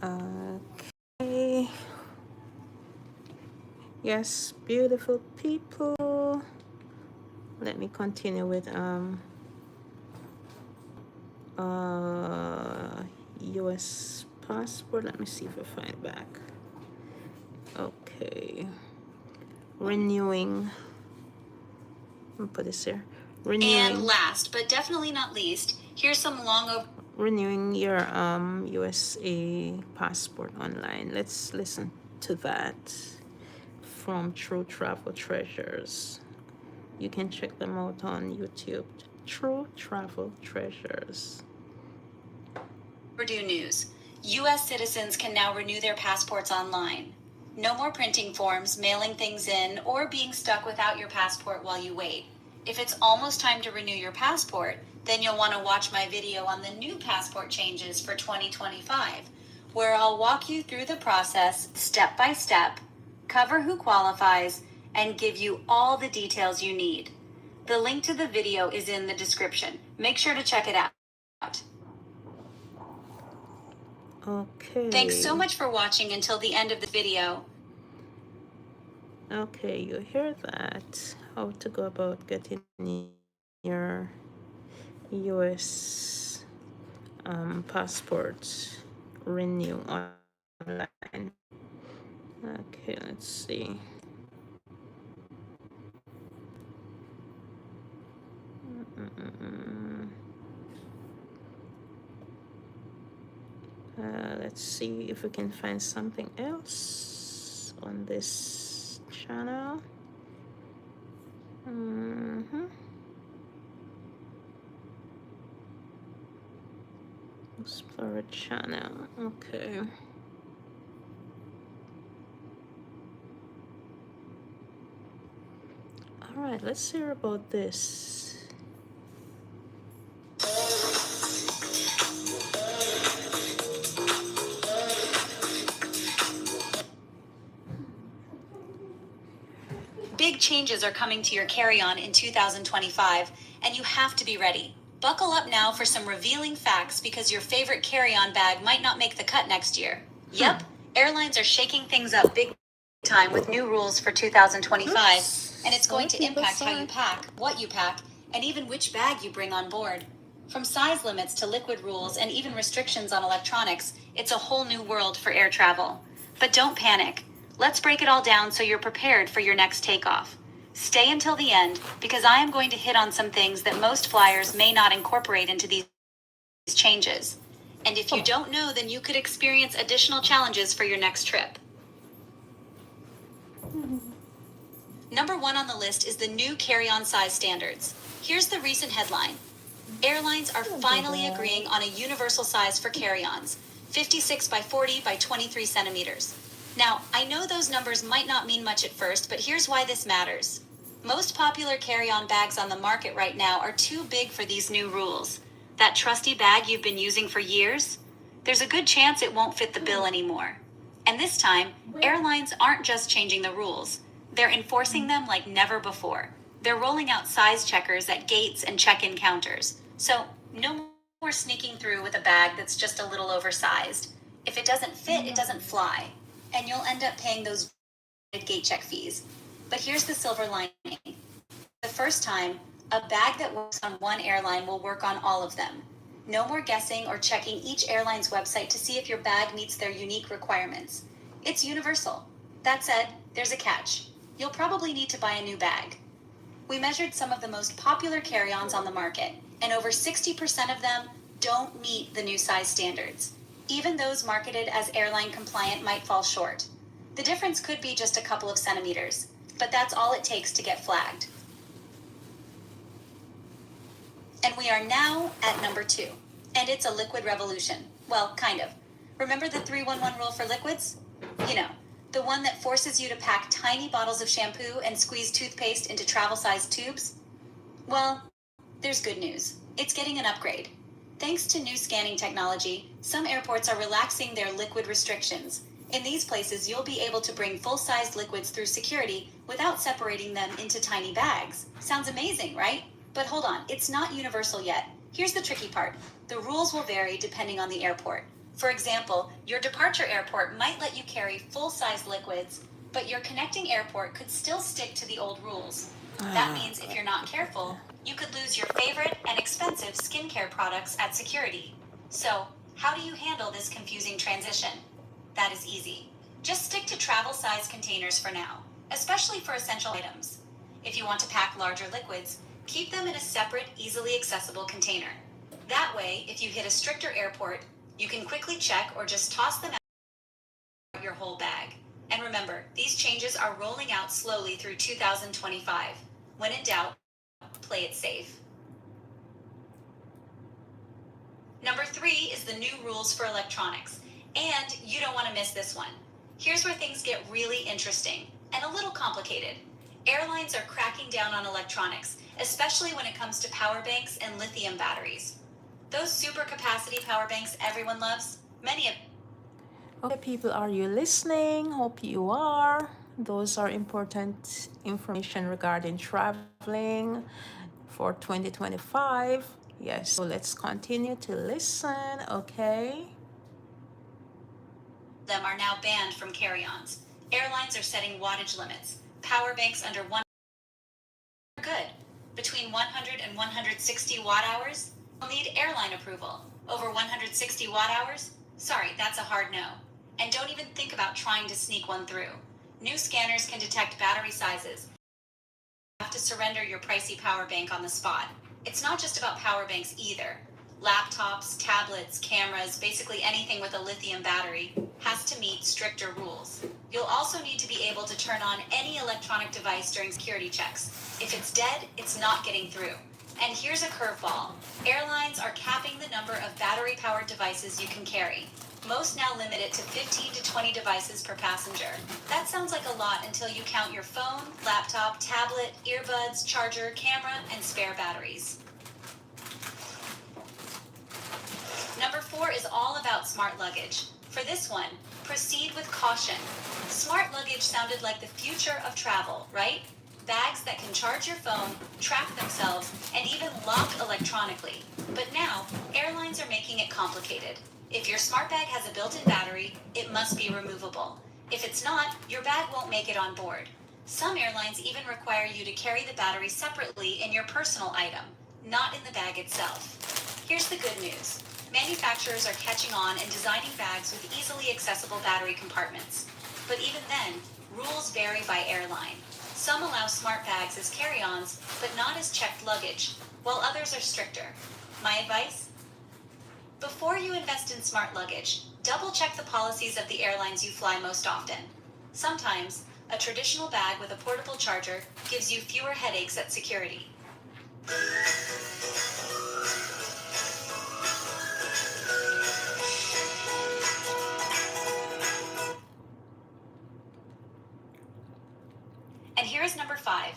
Okay. Yes, beautiful people. Let me continue with US passport. Let me see if I find back. Okay. Renewing. I'll put this here. Renewing. And last, but definitely not least, here's some renewing your USA passport online. Let's listen to that from True Travel Treasures. You can check them out on YouTube. True Travel Treasures. overdue news. U.S. citizens can now renew their passports online. No more printing forms, mailing things in, or being stuck without your passport while you wait. If it's almost time to renew your passport, then you'll want to watch my video on the new passport changes for 2025, where I'll walk you through the process step by step, cover who qualifies, and give you all the details you need. The link to the video is in the description. Make sure to check it out. Okay. Thanks so much for watching until the end of the video. Okay, you hear that? How to go about getting your US passport renew online. Okay, let's see. Let's see if we can find something else on this channel. Explore channel. Okay. All right, let's hear about this. Big changes are coming to your carry-on in 2025, and you have to be ready. Buckle up now for some revealing facts because your favorite carry-on bag might not make the cut next year. Yep, airlines are shaking things up big time with new rules for 2025, and it's going to impact how you pack, what you pack, and even which bag you bring on board. From size limits to liquid rules and even restrictions on electronics, it's a whole new world for air travel. But don't panic. Let's break it all down so you're prepared for your next takeoff. Stay until the end because I am going to hit on some things that most flyers may not incorporate into these changes. And if you don't know, then you could experience additional challenges for your next trip. Number 1 on the list is the new carry-on size standards. Here's the recent headline. Airlines are finally agreeing on a universal size for carry-ons, 56 by 40 by 23 centimeters. Now, I know those numbers might not mean much at first, but here's why this matters. Most popular carry-on bags on the market right now are too big for these new rules. That trusty bag you've been using for years? There's a good chance it won't fit the bill anymore. And this time, airlines aren't just changing the rules. They're enforcing them like never before. They're rolling out size checkers at gates and check-in counters. So, no more sneaking through with a bag that's just a little oversized. If it doesn't fit, it doesn't fly. And you'll end up paying those gate check fees. But here's the silver lining. The first time, a bag that works on one airline will work on all of them. No more guessing or checking each airline's website to see if your bag meets their unique requirements. It's universal. That said, there's a catch. You'll probably need to buy a new bag. We measured some of the most popular carry-ons on the market, and over 60% of them don't meet the new size standards. Even those marketed as airline compliant might fall short. The difference could be just a couple of centimeters, but that's all it takes to get flagged. And we are now at number 2, and it's a liquid revolution. Well, kind of. Remember the 3-1-1 rule for liquids? You know, the one that forces you to pack tiny bottles of shampoo and squeeze toothpaste into travel-sized tubes? Well, there's good news. It's getting an upgrade. Thanks to new scanning technology, some airports are relaxing their liquid restrictions. In these places, you'll be able to bring full-sized liquids through security without separating them into tiny bags. Sounds amazing, right? But hold on, it's not universal yet. Here's the tricky part. The rules will vary depending on the airport. For example, your departure airport might let you carry full-size liquids, but your connecting airport could still stick to the old rules. That means if you're not careful, you could lose your favorite and expensive skincare products at security. So, how do you handle this confusing transition? That is easy. Just stick to travel size containers for now, especially for essential items. If you want to pack larger liquids, keep them in a separate, easily accessible container. That way, if you hit a stricter airport, you can quickly check or just toss them out your whole bag. And remember, these changes are rolling out slowly through 2025. When in doubt, play it safe. Number 3 is the new rules for electronics. And you don't want to miss this one. Here's where things get really interesting and a little complicated. Airlines are cracking down on electronics, especially when it comes to power banks and lithium batteries. Those supercapacity power banks everyone loves, many of Okay, people, are you listening? Hope you are. Those are important information regarding traveling for 2025. Yes, so let's continue to listen, okay? them are now banned from carry-ons. Airlines are setting wattage limits. Power banks under 1 are good. Between 100 and 160 watt hours, you'll need airline approval. Over 160 watt hours? Sorry, that's a hard no. And don't even think about trying to sneak one through. New scanners can detect battery sizes. You have to surrender your pricey power bank on the spot. It's not just about power banks either. Laptops, tablets, cameras, basically anything with a lithium battery has to meet stricter rules. You'll also need to be able to turn on any electronic device during security checks. If it's dead, it's not getting through. And here's a curveball. Airlines are capping the number of battery-powered devices you can carry. Most now limit it to 15 to 20 devices per passenger. That sounds like a lot until you count your phone, laptop, tablet, earbuds, charger, camera, and spare batteries. Number 4 is all about smart luggage. For this one, proceed with caution. Smart luggage sounded like the future of travel, right? Bags that can charge your phone, track themselves, and even lock electronically. But now, airlines are making it complicated. If your smart bag has a built-in battery, it must be removable. If it's not, your bag won't make it on board. Some airlines even require you to carry the battery separately in your personal item, not in the bag itself. Here's the good news. Manufacturers are catching on and designing bags with easily accessible battery compartments. But even then, rules vary by airline. Some allow smart bags as carry-ons, but not as checked luggage, while others are stricter. My advice? Before you invest in smart luggage, double-check the policies of the airlines you fly most often. Sometimes, a traditional bag with a portable charger gives you fewer headaches at security. And here is number 5.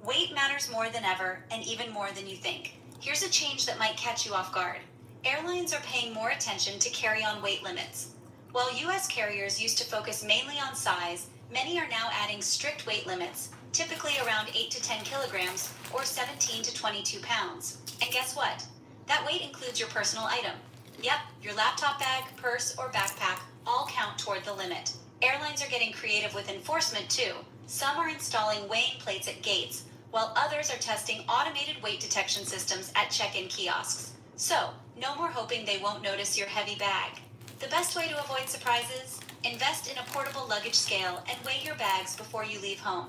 Weight matters more than ever, and even more than you think. Here's a change that might catch you off guard. Airlines are paying more attention to carry-on weight limits. While U.S. carriers used to focus mainly on size, many are now adding strict weight limits, typically around 8 to 10 kilograms, or 17 to 22 pounds. And guess what? That weight includes your personal item. Yep, your laptop bag, purse, or backpack all count toward the limit. Airlines are getting creative with enforcement too. Some are installing weighing plates at gates, while others are testing automated weight detection systems at check-in kiosks. So, no more hoping they won't notice your heavy bag. The best way to avoid surprises? Invest in a portable luggage scale and weigh your bags before you leave home.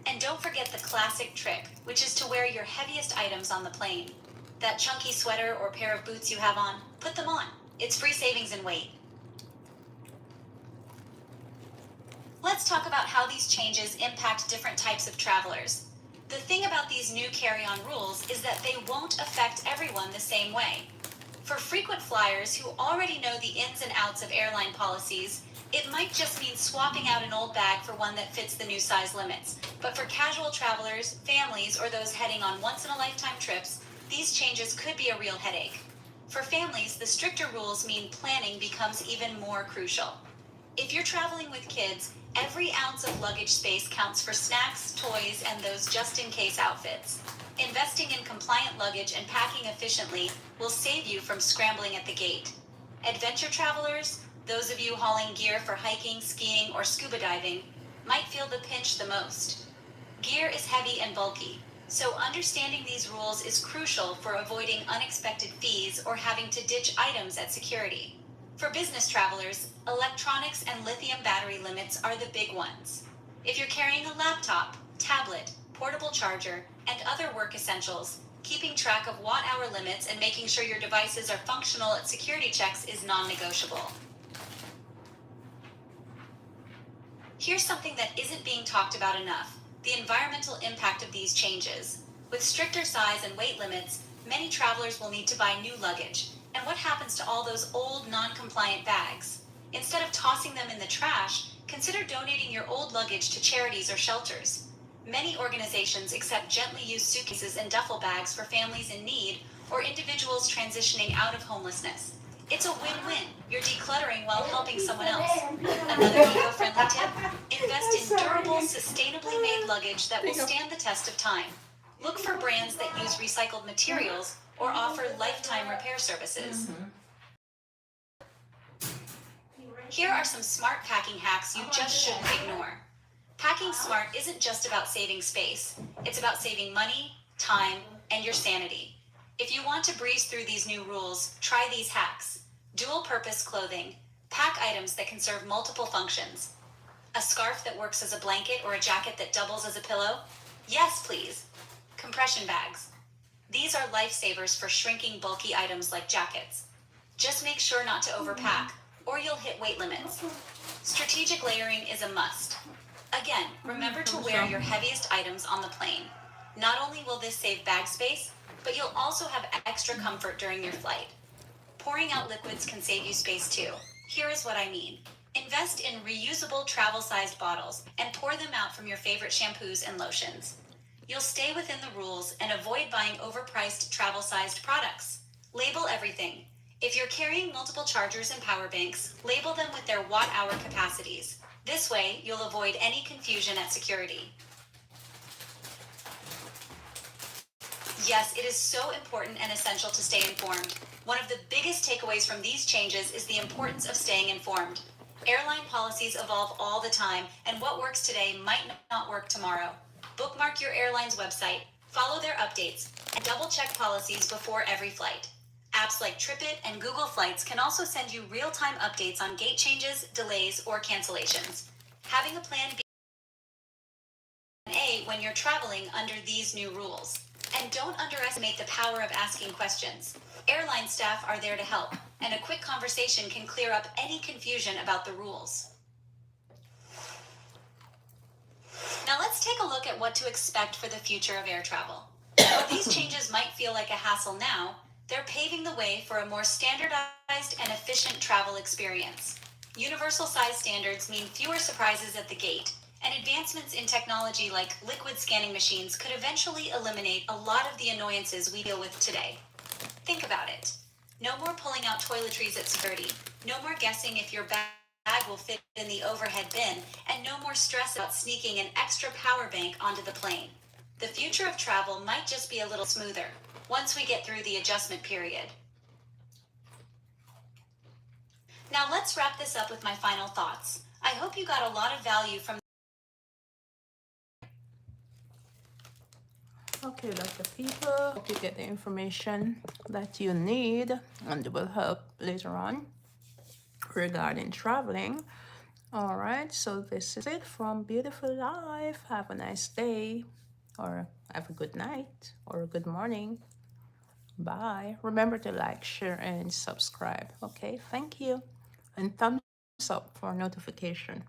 And don't forget the classic trick, which is to wear your heaviest items on the plane. That chunky sweater or pair of boots you have on, put them on. It's free savings in weight. Let's talk about how these changes impact different types of travelers. The thing about these new carry-on rules is that they won't affect everyone the same way. For frequent flyers who already know the ins and outs of airline policies, it might just mean swapping out an old bag for one that fits the new size limits. But for casual travelers, families, or those heading on once-in-a-lifetime trips, these changes could be a real headache. For families, the stricter rules mean planning becomes even more crucial. If you're traveling with kids, every ounce of luggage space counts for snacks, toys, and those just-in-case outfits. Investing in compliant luggage and packing efficiently will save you from scrambling at the gate. Adventure travelers, those of you hauling gear for hiking, skiing, or scuba diving, might feel the pinch the most. Gear is heavy and bulky, so understanding these rules is crucial for avoiding unexpected fees or having to ditch items at security. For business travelers, electronics and lithium battery limits are the big ones. If you're carrying a laptop, tablet, portable charger, and other work essentials, keeping track of watt-hour limits and making sure your devices are functional at security checks is non-negotiable. Here's something that isn't being talked about enough: the environmental impact of these changes. With stricter size and weight limits, many travelers will need to buy new luggage. And what happens to all those old, non-compliant bags? Instead of tossing them in the trash, consider donating your old luggage to charities or shelters. Many organizations accept gently used suitcases and duffel bags for families in need or individuals transitioning out of homelessness. It's a win-win. You're decluttering while helping someone else. Another eco-friendly tip: invest in durable, sustainably made luggage that will stand the test of time. Look for brands that use recycled materials or offer lifetime repair services. Here are some smart packing hacks you just shouldn't ignore. Packing smart isn't just about saving space. It's about saving money, time, and your sanity. If you want to breeze through these new rules, try these hacks. Dual-purpose clothing. Pack items that can serve multiple functions. A scarf that works as a blanket or a jacket that doubles as a pillow? Yes, please. Compression bags. These are lifesavers for shrinking bulky items like jackets. Just make sure not to overpack, or you'll hit weight limits. Strategic layering is a must. Again, remember to wear your heaviest items on the plane. Not only will this save bag space, but you'll also have extra comfort during your flight. Pouring out liquids can save you space too. Here is what I mean. Invest in reusable travel-sized bottles and pour them out from your favorite shampoos and lotions. You'll stay within the rules and avoid buying overpriced travel-sized products. Label everything. If you're carrying multiple chargers and power banks, label them with their watt-hour capacities. This way, you'll avoid any confusion at security. Yes, it is so important and essential to stay informed. One of the biggest takeaways from these changes is the importance of staying informed. Airline policies evolve all the time, and what works today might not work tomorrow. Bookmark your airline's website, follow their updates, and double-check policies before every flight. Apps like TripIt and Google Flights can also send you real-time updates on gate changes, delays, or cancellations. Having a plan A when you're traveling under these new rules. And don't underestimate the power of asking questions. Airline staff are there to help, and a quick conversation can clear up any confusion about the rules. Now let's take a look at what to expect for the future of air travel. While these changes might feel like a hassle now, they're paving the way for a more standardized and efficient travel experience. Universal size standards mean fewer surprises at the gate, and advancements in technology like liquid scanning machines could eventually eliminate a lot of the annoyances we deal with today. Think about it. No more pulling out toiletries at security, no more guessing if your bag will fit in the overhead bin, and no more stress about sneaking an extra power bank onto the plane. The future of travel might just be a little smoother once we get through the adjustment period. Now let's wrap this up with my final thoughts. I hope you got a lot of value from. Okay, Dr. People, hope you get the information that you need and it will help later on regarding traveling. All right, so this is it from Beautiful Life. Have a nice day, or have a good night, or a good morning. Bye. Remember to like, share, and subscribe. Okay, thank you. And thumbs up for notification.